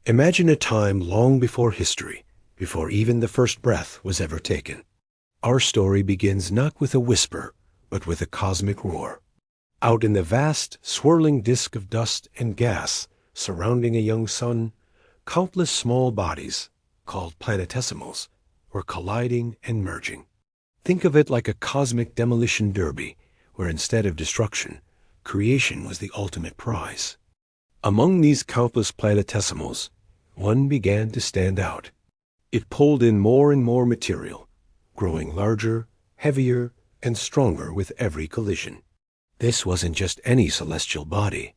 Imagine a time long before history, before even the first breath was ever taken. Our story begins not with a whisper, but with a cosmic roar. Out in the vast, swirling disk of dust and gas surrounding a young sun, countless small bodies, called planetesimals, were colliding and merging. Think of it like a cosmic demolition derby, where instead of destruction, creation was the ultimate prize. Among these countless planetesimals, one began to stand out. It pulled in more and more material, growing larger, heavier, and stronger with every collision. This wasn't just any celestial body.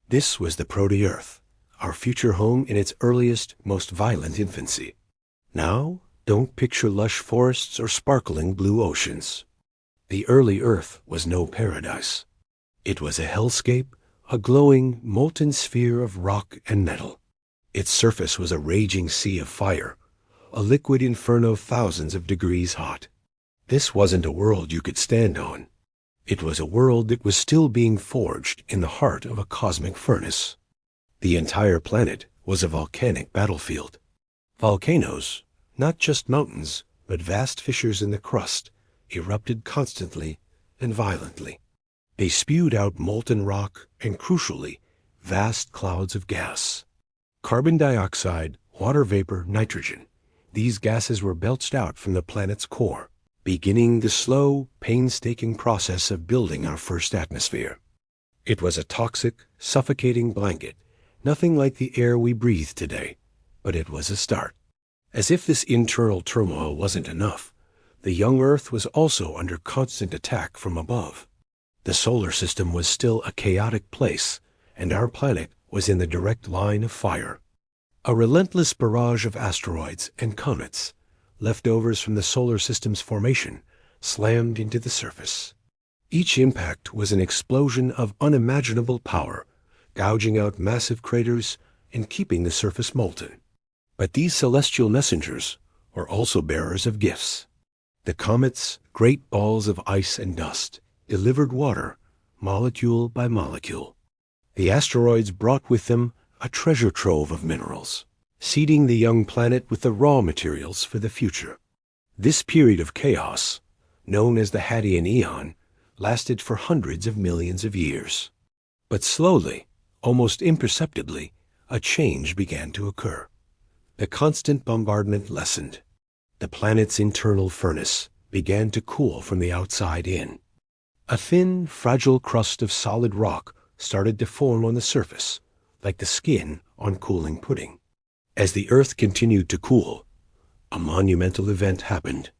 This was the proto-Earth, our future home in its earliest, most violent infancy. Now, don't picture lush forests or sparkling blue oceans. The early Earth was no paradise. It was a hellscape, a glowing, molten sphere of rock and metal. Its surface was a raging sea of fire, a liquid inferno thousands of degrees hot. This wasn't a world you could stand on. It was a world that was still being forged in the heart of a cosmic furnace. The entire planet was a volcanic battlefield. Volcanoes, not just mountains, but vast fissures in the crust, erupted constantly and violently. They spewed out molten rock and, crucially, vast clouds of gas. Carbon dioxide, water vapor, nitrogen. These gases were belched out from the planet's core, beginning the slow, painstaking process of building our first atmosphere. It was a toxic, suffocating blanket, nothing like the air we breathe today, but it was a start. As if this internal turmoil wasn't enough, the young Earth was also under constant attack from above. The solar system was still a chaotic place, and our planet was in the direct line of fire. A relentless barrage of asteroids and comets, leftovers from the solar system's formation, slammed into the surface. Each impact was an explosion of unimaginable power, gouging out massive craters and keeping the surface molten. But these celestial messengers were also bearers of gifts. The comets, great balls of ice and dust, delivered water, molecule by molecule. The asteroids brought with them a treasure trove of minerals, seeding the young planet with the raw materials for the future. This period of chaos, known as the Hadean Eon, lasted for hundreds of millions of years. But slowly, almost imperceptibly, a change began to occur. The constant bombardment lessened. The planet's internal furnace began to cool from the outside in. A thin, fragile crust of solid rock started to form on the surface, like the skin on cooling pudding. As the Earth continued to cool, a monumental event happened.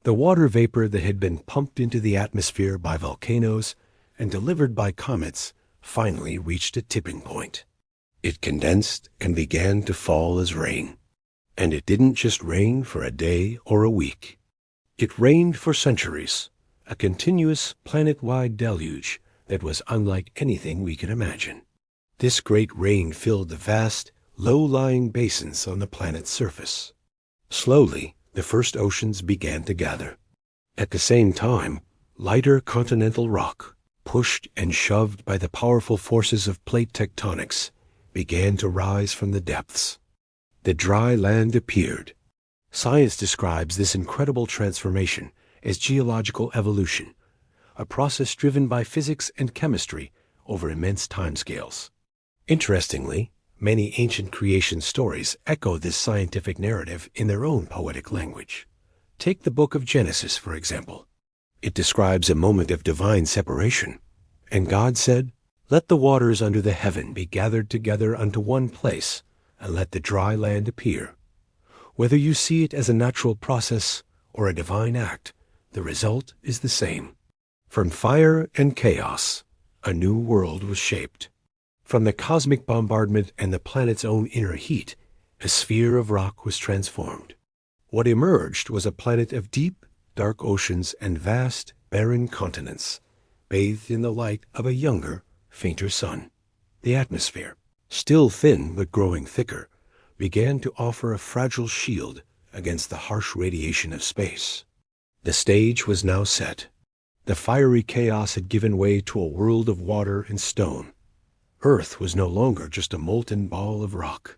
The water vapor that had been pumped into the atmosphere by volcanoes and delivered by comets finally reached a tipping point. It condensed and began to fall as rain. And it didn't just rain for a day or a week. It rained for centuries, a continuous planet-wide deluge that was unlike anything we could imagine. This great rain filled the vast, low-lying basins on the planet's surface. Slowly, the first oceans began to gather. At the same time, lighter continental rock, pushed and shoved by the powerful forces of plate tectonics, began to rise from the depths. The dry land appeared. Science describes this incredible transformation as geological evolution, a process driven by physics and chemistry over immense timescales. Interestingly, many ancient creation stories echo this scientific narrative in their own poetic language. Take the book of Genesis, for example. It describes a moment of divine separation. And God said, "Let the waters under the heaven be gathered together unto one place, and let the dry land appear." Whether you see it as a natural process or a divine act, the result is the same. From fire and chaos, a new world was shaped. From the cosmic bombardment and the planet's own inner heat, a sphere of rock was transformed. What emerged was a planet of deep, dark oceans and vast, barren continents, bathed in the light of a younger, fainter sun. The atmosphere, still thin but growing thicker, began to offer a fragile shield against the harsh radiation of space. The stage was now set. The fiery chaos had given way to a world of water and stone. Earth was no longer just a molten ball of rock.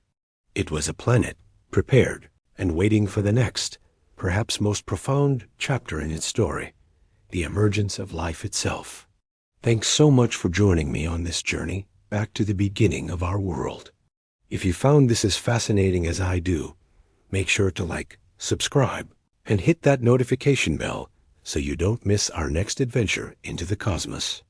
It was a planet, prepared and waiting for the next, perhaps most profound chapter in its story, the emergence of life itself. Thanks so much for joining me on this journey back to the beginning of our world. If you found this as fascinating as I do, make sure to like, subscribe, and hit that notification bell so you don't miss our next adventure into the cosmos.